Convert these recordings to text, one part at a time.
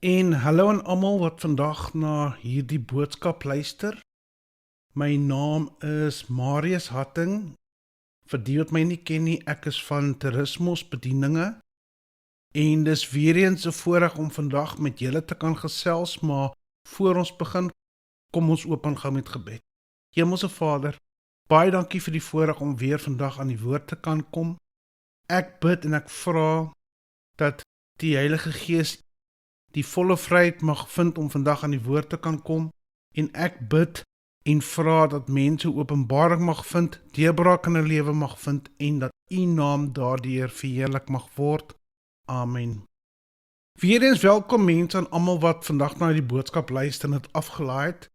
En hallo aan almal wat vandag na hierdie boodskap luister. My naam is Marius Hatting. Vir die wat my nie ken nie, ek is van Toerismos Bedieninge. En dis weer eens 'n voorreg om vandag met julle te kan gesels, maar voor ons begin, kom ons open gou met gebed. Hemelse Vader, baie dankie vir die voorreg om weer vandag aan die woord te kan kom. Ek bid en ek vra dat die Heilige Gees die volle vryheid mag vind om vandag aan die woord te kan kom, en ek bid en vra dat mense openbaring mag vind, deurbraak in 'n lewe mag vind, en dat U naam daardeur verheerlik mag word. Amen. Weereens welkom mense aan almal wat vandag na die boodskap luister en het afgelaai het.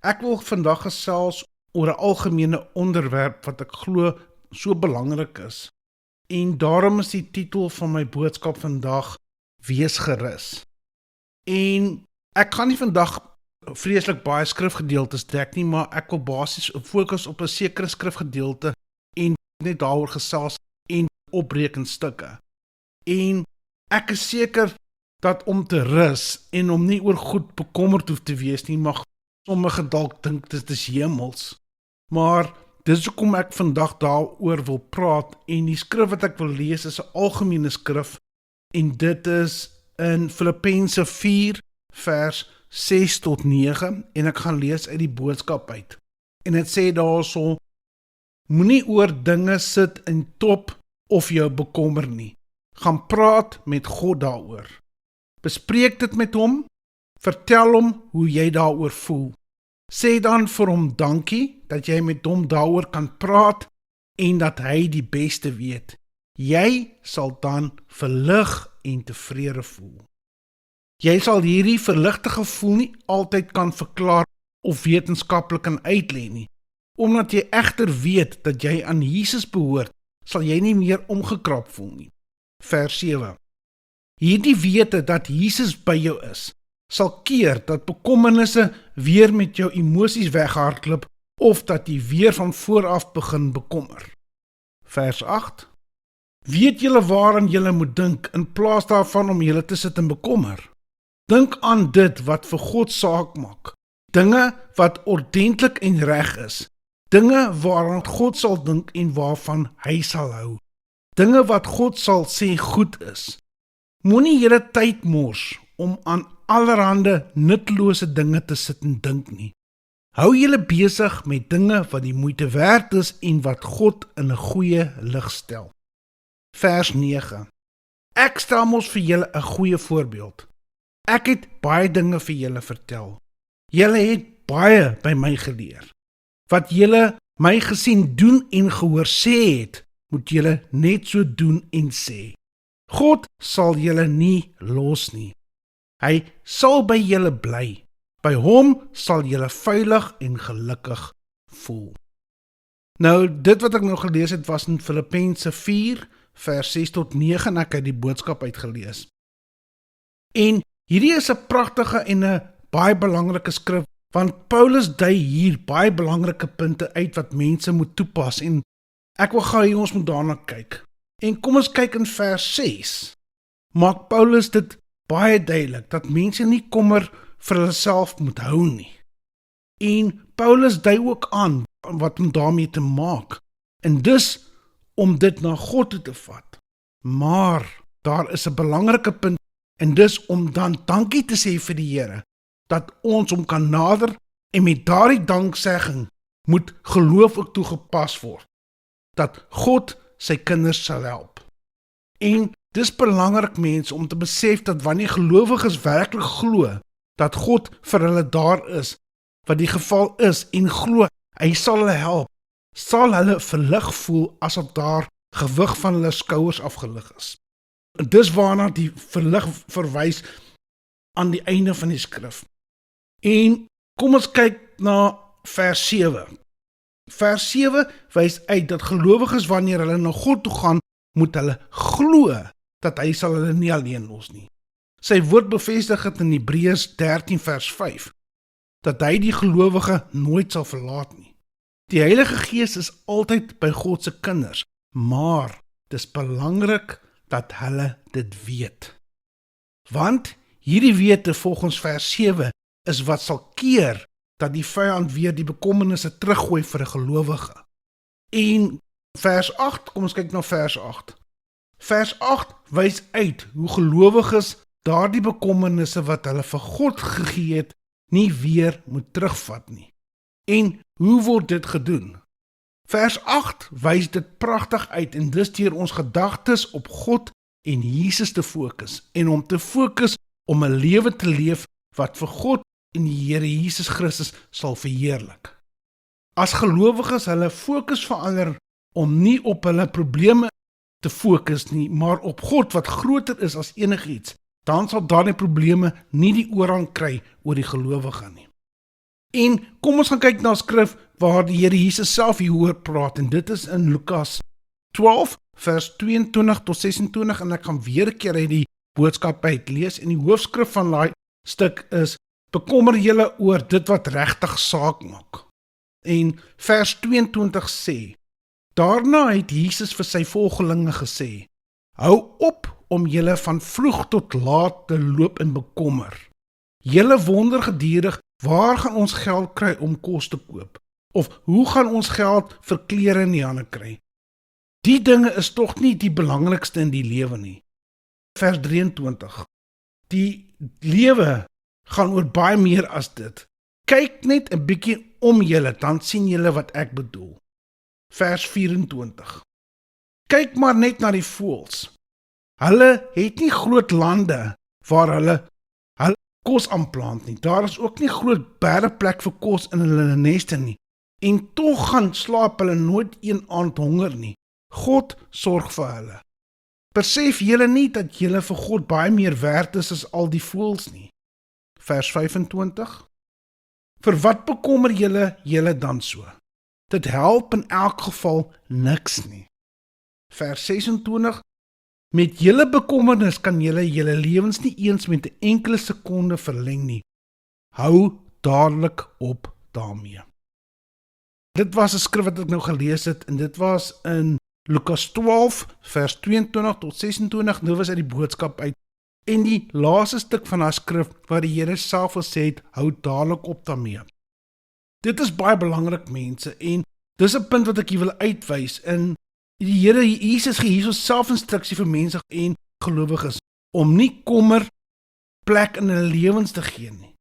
Ek wil vandag gesels oor 'n algemene onderwerp wat ek glo so belangrik is. En daarom is die titel van my boodskap vandag: Wees gerus. En ek gaan nie vandag vreeslik baie skrifgedeeltes dek nie, maar ek wil basies fokus op 'n sekere skrifgedeelte en net daaroor gesels en opbreek in stukke. En ek is seker dat om te rus en om nie oor goed bekommerd hoef te wees nie, mag sommige dalk dink dit is hemels. Maar dis hoekom ek vandag daaroor wil praat, en die skrif wat ek wil lees is 'n algemene skrif, en dit is in Filippense 4 vers 6 tot 9, en ek gaan lees uit die boodskap uit. En dit sê daarso: moenie oor dinge sit en top of jou bekommer nie. Gaan praat met God daaroor. Bespreek dit met hom, vertel hom hoe jy daaroor voel. Sê dan vir hom dankie dat jy met hom daaroor kan praat en dat hy die beste weet. Jy sal dan verlig en tevrede voel. Jy sal hierdie verligte gevoel nie altyd kan verklaar of wetenskaplik kan uitlei nie. Omdat jy egter weet dat jy aan Jesus behoort, sal jy nie meer omgekrap voel nie. Vers 7. Hierdie wete dat Jesus by jou is, sal keer dat bekommernisse weer met jou emosies weghardloop of dat jy weer van vooraf begin bekommer. Vers 8. Weet julle waaraan julle moet dink in plaas daarvan om julle te sit en bekommer? Dink aan dit wat vir God saak maak. Dinge wat ordentlik en reg is. Dinge waaraan God sal dink en waarvan hy sal hou. Dinge wat God sal sê goed is. Moenie julle tyd mors om aan allerhande nutlose dinge te sit en dink nie. Hou julle besig met dinge wat die moeite werd is en wat God in 'n goeie lig stel. Vers 9. Ek stel mos vir julle 'n goeie voorbeeld. Ek het baie dinge vir julle vertel. Julle het baie by my geleer. Wat julle my gesien doen en gehoor sê het, moet julle net so doen en sê. God sal julle nie los nie. Hy sal by julle bly. By hom sal julle veilig en gelukkig voel. Nou, dit wat ek nou gelees het was in Filippense 4 vers 6 tot 9, en ek het die boodskap uitgelees. En hierdie is 'n pragtige en 'n baie belangrike skrif, want Paulus dui hier baie belangrike punte uit wat mense moet toepas, en ek wil gou hier ons moet daarna kyk. En kom ons kyk in vers 6. Maak Paulus dit baie duidelik dat mense nie kommer vir hulself moet hou nie. En Paulus dui ook aan wat om daarmee te maak, en dus om dit na God toe te vat. Maar daar is 'n belangrike punt, en dis om dan dankie te sê vir die Here, dat ons hom kan nader, en met daardie danksegging moet geloof ook toegepas word, dat God sy kinders sal help. En dis belangrik mense om te besef dat wanneer gelowiges werklik glo, dat God vir hulle daar is, wat die geval is, en glo hy sal hulle help, sal hulle verlig voel asof daar gewig van hulle skouers afgelig is. Dis waarna die verlig verwys aan die einde van die skrif. En kom ons kyk na vers 7. Vers 7 wys uit dat gelowiges wanneer hulle na God toe gaan, moet hulle glo dat hy sal hulle nie alleen los nie. Sy woord bevestig het in Hebreërs 13 vers 5, dat hy die gelowige nooit sal verlaat nie. Die Heilige Gees is altyd by God se kinders, maar dis belangrik dat hulle dit weet. Want Hierdie wete volgens vers 7 is wat sal keer dat die vyand weer die bekommernisse teruggooi vir 'n gelowige. En vers 8, kom ons kyk na vers 8. Vers 8 wys uit hoe gelowiges daardie bekommernisse wat hulle vir God gegee het, nie weer moet terugvat nie. En hoe word dit gedoen? Vers 8 wys dit pragtig uit en dis deur ons gedagtes op God en Jesus te fokus en om te fokus om 'n lewe te leef wat vir God en die Here Jesus Christus sal verheerlik. As gelowiges hulle fokus verander om nie op hulle probleme te fokus nie, maar op God wat groter is as enigiets, dan sal daardie probleme nie die oorhand kry oor die gelowige nie. En kom ons gaan kyk na 'n skrif waar die Here Jesus self hieroor praat en dit is in Lukas 12 vers 22 tot 26 en ek gaan weer 'n keer uit die boodskap uitlees en die hoofskrif van daai stuk is: bekommer julle oor dit wat regtig saak maak. En vers 22 sê: daarna het Jesus vir sy volgelinge gesê: hou op om julle van vroeg tot laat te loop en bekommer. Julle wonder gedurig, waar gaan ons geld kry om kos te koop? Of hoe gaan ons geld vir klere in die hande kry? Die dinge is tog nie die belangrikste in die lewe nie. Vers 23. Die lewe gaan oor baie meer as dit. Kyk net 'n bietjie om julle, dan sien julle wat ek bedoel. Vers 24. Kyk maar net na die voëls. Hulle het nie groot lande waar hulle kos aanplant nie. Daar is ook nie groot bergplek vir kos in hulle neste nie. En tog gaan slaap hulle nooit een aand honger nie. God sorg vir hulle. Besef julle nie dat julle vir God baie meer werd is as al die voëls nie? Vers 25. Vir wat bekommer julle dan so? Dit help in elk geval niks nie. Vers 26. Met julle bekommernis kan julle lewens nie eens met 'n enkele sekonde verleng nie. Hou dadelik op daarmee. Dit was 'n skrif wat ek nou gelees het en dit was in Lukas 12 vers 22 tot 26. Nou was uit die boodskap uit en die laaste stuk van haar skrif waar die Here self gesê het, hou dadelik op daarmee. Dit is baie belangrik mense en dis 'n punt wat ek hier wil uitwys in die Here Jesus gee hier self instruksie vir mense en gelowiges om nie kommer plek in hulle lewens te gee nie.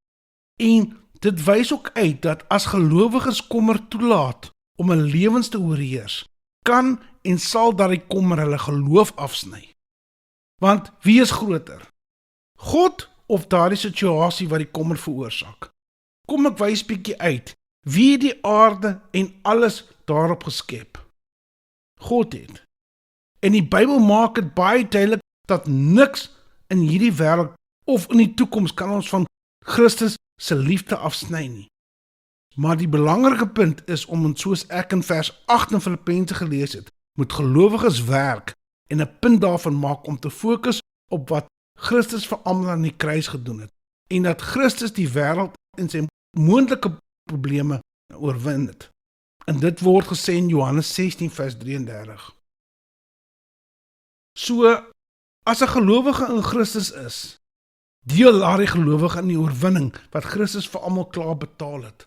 En dit wys ook uit dat as gelowiges kommer toelaat om hulle lewens te oorheers, kan en sal daardie kommer hulle geloof afsny. Want wie is groter? God of daardie situasie wat die kommer veroorsaak? Kom ek wys bietjie uit. Wie het die aarde en alles daarop geskep? God het. En die Bybel maak dit baie duidelik dat niks in hierdie wêreld of in die toekoms kan ons van Christus se liefde afsny nie. Maar die belangrike punt is om soos ek in vers 8 in Filippense gelees het, moet gelowiges werk en 'n punt daarvan maak om te fokus op wat Christus vir almal aan die kruis gedoen het en dat Christus die wêreld en sy moontlike probleme oorwin het. En dit word gesê in Johannes 16 vers 33. So, as 'n gelowige in Christus is, deel daardie gelowige in die oorwinning wat Christus vir almal klaar betaal het.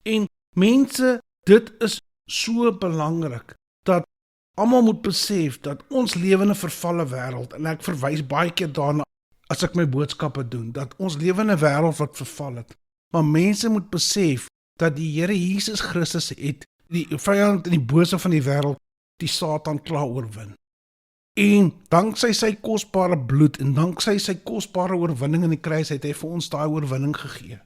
En mense, dit is so belangrik dat almal moet besef dat ons lewe in 'n vervalle wêreld en ek verwys baie keer daarna as ek my boodskappe doen, dat ons lewe in 'n wêreld wat verval het. Maar mense moet besef dat die Here Jesus Christus het die vyand en die bose van die wêreld, die Satan klaar oorwin. En danksy sy kosbare bloed en danksy sy kosbare oorwinning in die kruis het hy vir ons daai oorwinning gegee.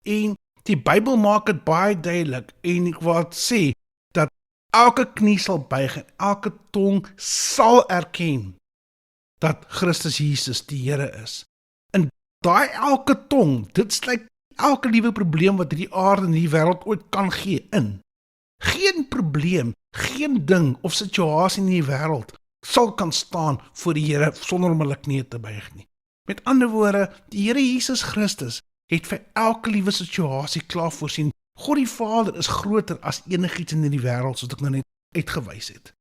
En die Bybel maak dit baie duidelik en ek wil sê dat elke knie sal buig en elke tong sal erken dat Christus Jesus die Here is. En daai elke tong, dit sluit elke liewe probleem wat hierdie aarde en die wêreld ooit kan gee in. Geen probleem, geen ding of situasie in die wêreld sal kan staan voor die Here sonder om hulle knie te buig nie. Met ander woorde, die Here Jesus Christus het vir elke liewe situasie klaar voorsien. God die Vader is groter as enigiets in hierdie wêreld soos ek nou net uitgewys het.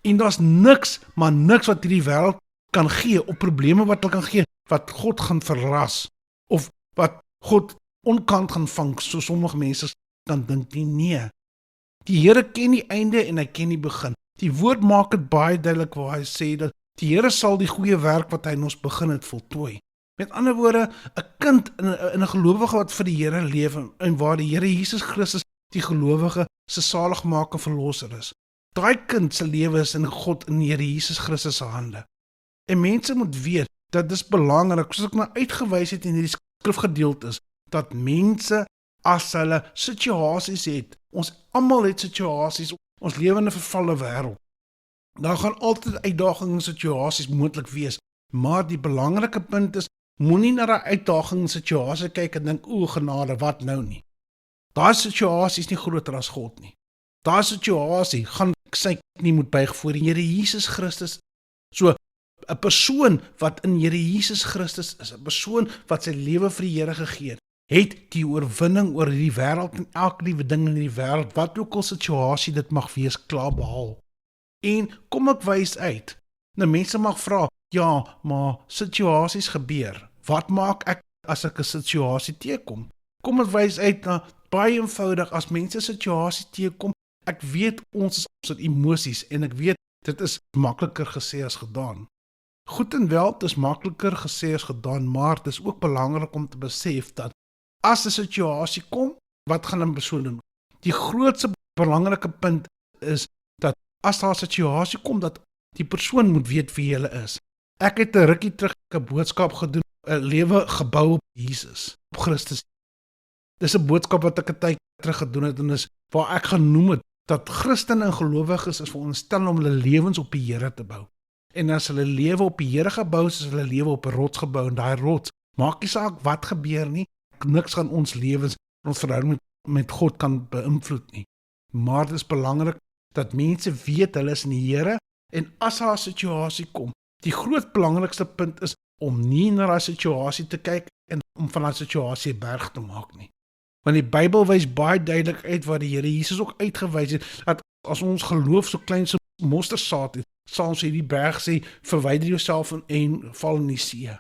En daar's niks, maar niks wat hierdie wêreld kan gee, op probleme wat hulle kan gee, wat God gaan verras, of wat God onkant gaan vang, so sommige mense kan dink nie, nee. Die Here ken die einde en hy ken die begin. Die woord maak dit baie duidelik waar hy sê dat die Here sal die goeie werk wat hy in ons begin het voltooi. Met ander woorde, 'n kind in 'n gelowige wat vir die Here leef en waar die Here Jesus Christus die gelowige se saligmaker verlosser is. Daai kind se lewe is in God in die Here Jesus Christus se hande. En mense moet weet dat dis belangrik, soos ek nou uitgewys het in hierdie skrifgedeeltes, dat mense as hulle situasies het, ons almal het situasies, ons lewe in 'n vervalle wêreld. Daar gaan altyd uitdagings en situasies moontlik wees, maar die belangrike punt is, moenie na daai uitdagings en situasie kyk en dink, o genade, wat nou nie. Daai situasie is nie groter as God nie. Daai situasie gaan sy nie moet buig voor die Here Jesus Christus. So, 'n persoon wat in Here Jesus Christus is, 'n persoon wat sy lewe vir die Here gegee het die oorwinning oor hierdie wêreld en elke liewe ding in hierdie wêreld, wat ook al situasie dit mag wees, klaar behaal. En kom ek wys uit. Nou mense mag vra, ja, maar situasies gebeur. Wat maak ek as ek 'n situasie teekom? Kom ek wys uit na baie eenvoudig, as mense 'n situasie teekom, ek weet ons het emosies en ek weet dit is makliker gesê as gedaan. Goed en wel, dit is makliker gesê as gedaan, maar dit is ook belangrik om te besef dat as 'n situasie kom, wat gaan 'n persoon doen? Die grootste belangrike punt is dat as daar 'n situasie kom, dat die persoon moet weet wie hulle is. Ek het 'n rukkie terug 'n boodskap gedoen, 'n lewe gebou op Jesus, op Christus. Dis 'n boodskap wat ek 'n tyd terug gedoen het en is waar ek genoem het dat Christene en gelowiges is veronderstel om hulle lewens op die Here te bou. En as hulle lewe op die Here gebou is, is hulle lewe op 'n rots gebou, en daai rots, maak nie saak wat gebeur nie, niks gaan ons lewens, ons verhouding met God kan beïnvloed nie. Maar dit is belangrik dat mense weet hulle is in die Here, en as daar 'n situasie kom, die groot belangrikste punt is om nie na daai situasie te kyk en om van daai situasie 'n berg te maak nie. Want die Bybel wys baie duidelik uit wat die Here Jesus ook uitgewys het, dat as ons geloof so klein so mosterdsaad het, sal ons hierdie berg sê, verwyder jouself en val in die see.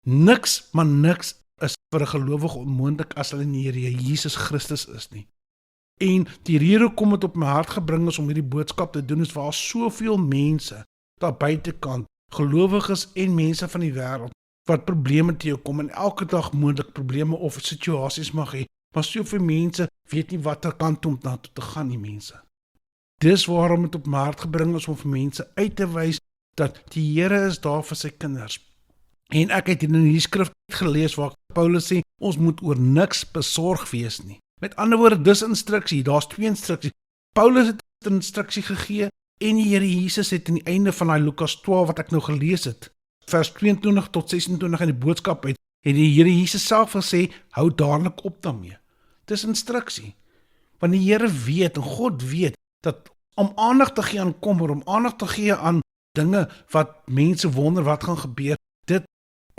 Niks, maar niks is vir 'n gelowige onmoontlik as hulle in die Here Jesus Christus is nie. En die rede kom het op my hart gebring is om hierdie boodskap te doen, is waar soveel mense daar buitekant, gelowiges en mense van die wêreld, wat probleme teekom en elke dag moontlik probleme of situasies mag hê, maar soveel mense weet nie watter kant om na toe te gaan nie, mense. Dis waarom het op my hart gebring is om vir mense uit te wys dat die Here is daar vir sy kinders. En ek het in die skrif gelees waar Paulus sê, ons moet oor niks besorg wees nie. Met ander woorde, dis instruksie, daar's 2 instruksies. Paulus het 'n instruksie gegee en die Here Jesus het aan die einde van daai Lukas 12 wat ek nou gelees het, vers 22 tot 26 in die boodskap het die Here Jesus self gesê, hou dadelik op daarmee. Dis instruksie. Want die Here weet en God weet dat om aandag te gee aan kommer, om aandag te gee aan dinge wat mense wonder wat gaan gebeur, dit,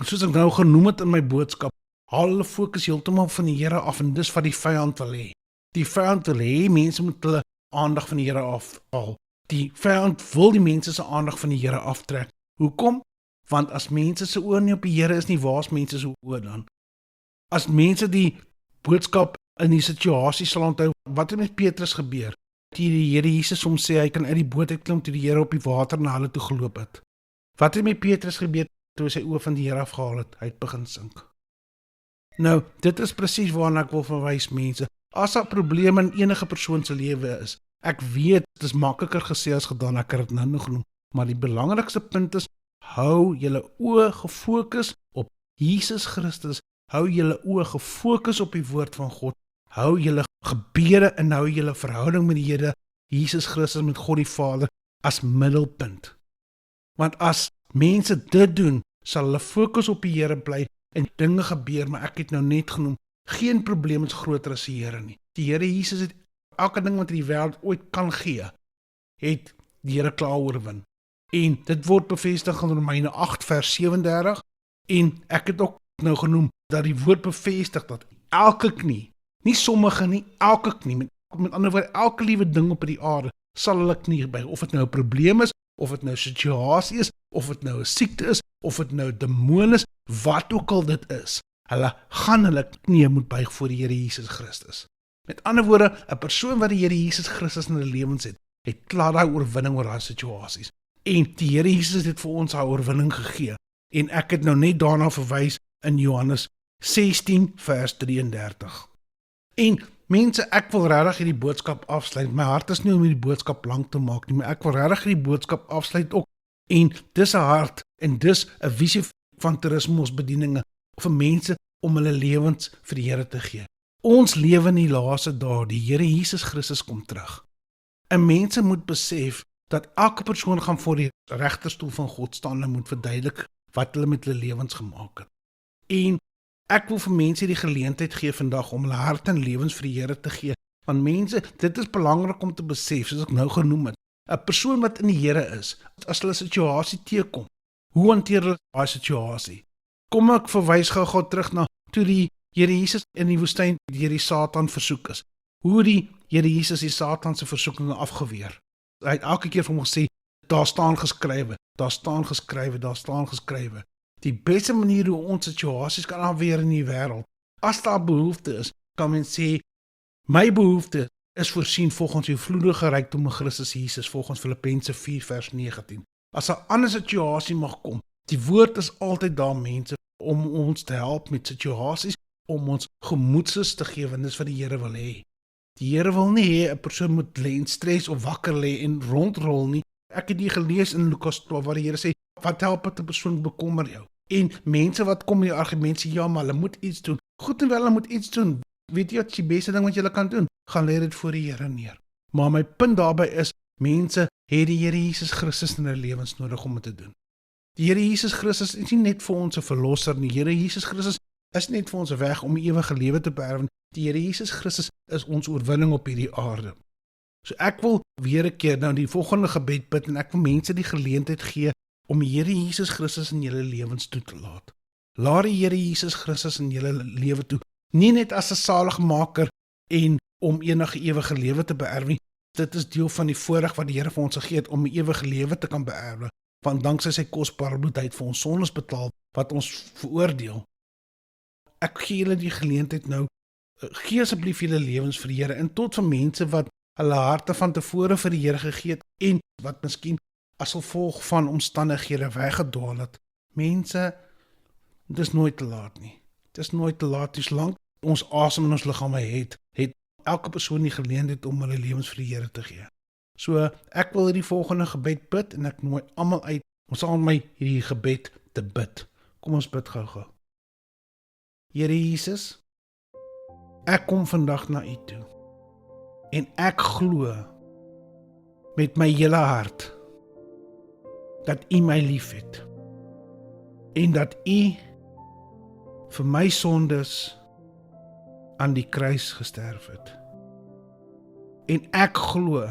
soos ek nou genoem het in my boodskap, haal hulle fokus heeltemal van die Here af en dis wat die vyand wil hê. Die vyand wil hê mense moet hulle aandag van die Here afhaal. Die vyand wil die mense se aandag van die Here aftrek. Hoekom? Want as mense se oë nie op die Here is nie, waar is mense se oë dan? As mense die boodskap in die situasie sal onthou, wat het met Petrus gebeur? Die Here Jesus hom sê hy kan uit die boot uitklim toe die Here op die water na hulle toe geloop het. Wat het met Petrus gebeur toe hy sy oë van die Here afgehaal het? Hy het begin sink. Nou, dit is presies waarna ek wil verwys, mense. As daar probleme in enige persoon se lewe is, ek weet, dit is makliker gesê as gedaan, ek het dit nou nog genoem, maar die belangrikste punt is, hou julle oë gefokus op Jesus Christus, hou julle oë gefokus op die woord van God, hou julle gebede en hou julle verhouding met die Here Jesus Christus, met God die Vader, as middelpunt. Want as mense dit doen, sal hulle fokus op die Here bly en dinge gebeur, maar ek het nou net genoem, geen probleem is groter as die Here nie. Die Here Jesus het elke ding wat die wêreld ooit kan gee, het die Here klaar oorwin. En dit word bevestig in Romeine 8 vers 37, en ek het ook nou genoem, dat die woord bevestig dat elke knie, nie sommige nie, elke knie, met ander woorde, elke liewe ding op die aarde, sal hulle knie buig, of het nou 'n probleem is, of het nou 'n situasie is, of dit nou 'n siekte is, of dit nou demoon is, wat ook al dit is, hulle gaan hulle knieë moet buig voor die Here Jesus Christus. Met ander woorde, 'n persoon wat die Here Jesus Christus in hulle lewens het klaar daai oorwinning oor daai situasies. En die Here Jesus het vir ons daai oorwinning gegee. En ek het nou net daarna verwys in Johannes 16 vers 33. En mense, ek wil regtig hierdie boodskap afsluit. My hart is nie om hierdie boodskap lank te maak nie, maar ek wil regtig hierdie boodskap afsluit ook. En dis 'n hart en dis 'n visie van toerismosbedieninge vir mense om hulle lewens vir die Here te gee. Ons lewe in die laaste dae, die Here Jesus Christus kom terug. En mense moet besef dat elke persoon gaan voor die regterstoel van God staan en moet verduidelik wat hulle met hulle lewens gemaak het. En ek wil vir mense die geleentheid gee vandag om hulle hart en lewens vir die Here te gee. Want mense, dit is belangrik om te besef, soos ek nou genoem het, 'n persoon wat in die Here is, as hulle 'n situasie teekom, hoe hanteer hulle daai situasie? Kom ek verwys gou terug na toe die Here Jesus in die woestyn deur die Satan versoek is. Hoe die Here Jesus die Satan se versoekinge afgeweer. Hy het elke keer vir hom gesê, daar staan geskrywe, daar staan geskrywe, daar staan geskrywe. Die beste manier hoe ons situasies kan afweer in die wêreld, as daar behoefte is, kan men sê, my behoefte is voorsien volgens die vloedige rykdom in Christus Jesus, volgens Filippense 4 vers 19. As 'n ander situasie mag kom, die woord is altyd daar mense, om ons te help met situasies, om ons gemoedsrus te gee, want dis wat die Here wil hê. Die Here wil nie hê 'n persoon moet lê in stres of wakker lê en rondrol nie. Ek het dit gelees in Lukas 12 waar die Here sê, wat help dit 'n persoon bekommer jou? En mense wat kom met die argument sê, ja, maar hulle moet iets doen. Goed en wel, hulle moet iets doen. Weet jy wat die beste ding wat jy kan doen? Gaan lê dit voor die Here neer. Maar my punt daarbey is, mense het die Here Jesus Christus in hulle lewens nodig om dit te doen. Die Here Jesus Christus is nie net vir ons 'n verlosser nie. Die Here Jesus Christus is net vir ons 'n weg om die ewige lewe te beerwe. Die Here Jesus Christus is ons oorwinning op hierdie aarde. So ek wil weer 'n keer nou die volgende gebed bid en ek wil mense die geleentheid gee om die Here Jesus Christus in julle lewens toe te laat. Laat die Here Jesus Christus in julle lewe toe, nie net as 'n saligmaker en om enige ewige lewe te beerwe. Dit is deel van die voorreg wat die Here vir ons gegee het om 'n ewige lewe te kan beerwe, want danksy sy kosbare bloed het vir ons sondes betaal wat ons veroordeel. Ek gee julle die geleentheid nou, gee asseblief julle lewens vir die Here en tot vir mense wat hulle harte van tevore vir die Here gegee het en wat miskien as gevolg van omstandighede weggedwaal het. Mense, dit is nooit te laat nie. Dit is nooit te laat, dis lank ons asem in ons liggame het elke persoon die geleentheid om hulle lewens vir die Here te gee. So, ek wil hierdie volgende gebed bid en ek nooi almal uit om saam met my hierdie gebed te bid. Kom ons bid gou-gou. Here Jesus, ek kom vandag na U toe en ek glo met my hele hart dat U my liefhet en dat U vir my sondes aan die kruis gesterf het. En ek glo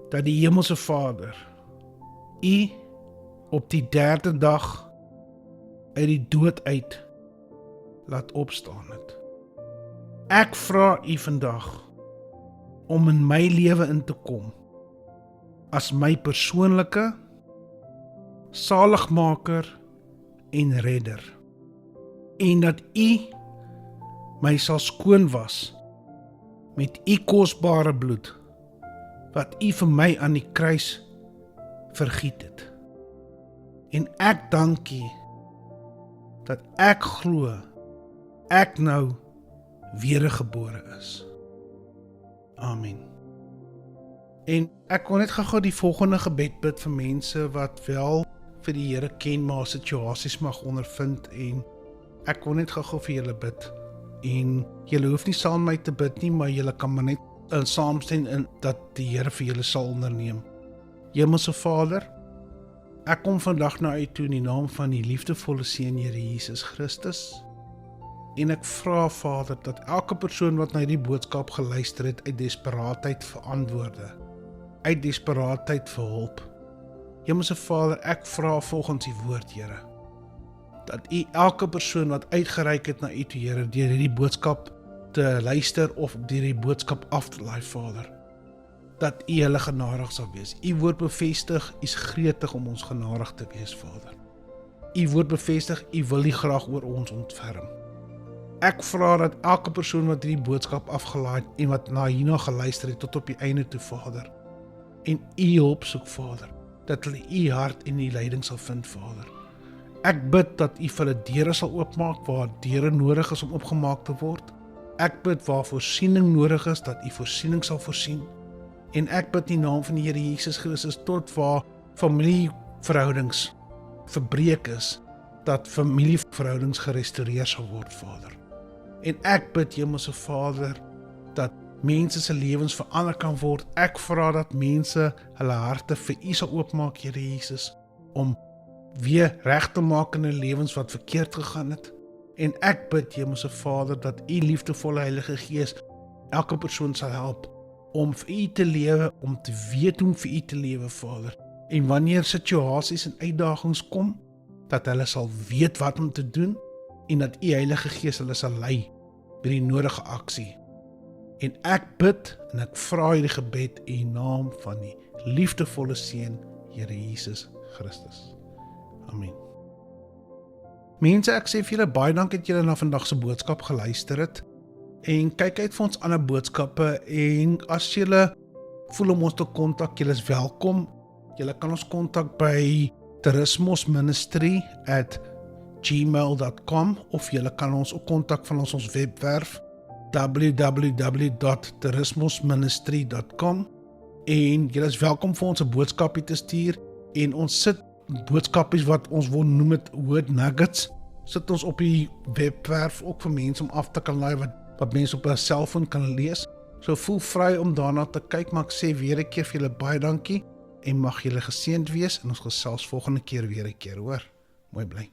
dat die Hemelse Vader U op die 3de dag uit die dood uit laat opstaan het. Ek vra U vandag om in my lewe in te kom as my persoonlike saligmaker en redder. En dat U my sal skoon was met U kosbare bloed wat U vir my aan die kruis vergiet het. En ek dank U dat ek glo ek nou wedergebore is. Amen. En ek wil net gou die volgende gebed bid vir mense wat wel vir die Here ken, maar situasies mag ondervind en ek wil net gou vir julle bid. En julle hoef nie saam met my te bid nie, maar julle kan maar net saamstem in dat die Here vir julle sal onderneem. Hemelse Vader, ek kom vandag na U toe in die naam van die liefdevolle Seun Here Jesus Christus. En ek vra Vader dat elke persoon wat na hierdie boodskap geluister het uit desperaatheid vir antwoorde, uit desperaatheid vir hulp. Hemelse Vader, ek vra volgens U woord, Here, dat U elke persoon wat uitgereik het na U toe, Here, deur hierdie boodskap te luister of deur die boodskap af te laai, Vader, dat U hulle genadig sal wees. U woord bevestig, U is gretig om ons genadig te wees, Vader. U woord bevestig, U wil U graag oor ons ontferm. Ek vra dat elke persoon wat hierdie boodskap afgelaai het en wat na hierna geluister het tot op die einde toe, Vader, en U hulp soek, Vader, dat hulle U hart en U leiding sal vind, Vader. Ek bid dat U vir hulle deure sal oopmaak waar deure nodig is om opgemaak te word. Ek bid waar voorsiening nodig is, dat U voorsiening sal voorsien. En ek bid in die naam van die Here Jesus Christus tot waar familieverhoudings verbreek is, dat familieverhoudings gerestoreer sal word, Vader. En ek bid, Hemelse Vader, dat mense se lewens verander kan word. Ek vra dat mense hulle harte vir U sal oopmaak, Here Jesus, om weer reg te maak in hulle lewens wat verkeerd gegaan het. En ek bid, Hemelse Vader, dat U liefdevolle Heilige Gees elke persoon sal help om vir U te lewe, om te weet hoe om vir U te lewe, Vader. En wanneer situasies en uitdagings kom, dat hulle sal weet wat om te doen en dat U Heilige Gees hulle sal lei by die nodige aksie. En ek bid en ek vra hierdie gebed in die naam van die liefdevolle Seun, Here Jesus Christus. Amen. Mense, ek sê vir julle baie dankie dat julle na vandag se boodskap geluister het. En kyk uit vir ons ander boodskappe en as julle voel om ons te kontak, julle is welkom. Julle kan ons kontak by terismosministry@gmail.com of julle kan ons ook kontak van ons webwerf www.terismosministry.com en julle is welkom vir ons 'n boodskapie te stuur en ons sit boodskapies wat ons wil noem met word nuggets, sit ons op die webwerf ook vir mense om af te kan laai wat mense op 'n selfoon kan lees. So voel vry om daarna te kyk, maar ek sê weer 'n keer vir julle baie dankie en mag julle geseënd wees en ons gesels volgende keer weer 'n keer, hoor. Mooi bly.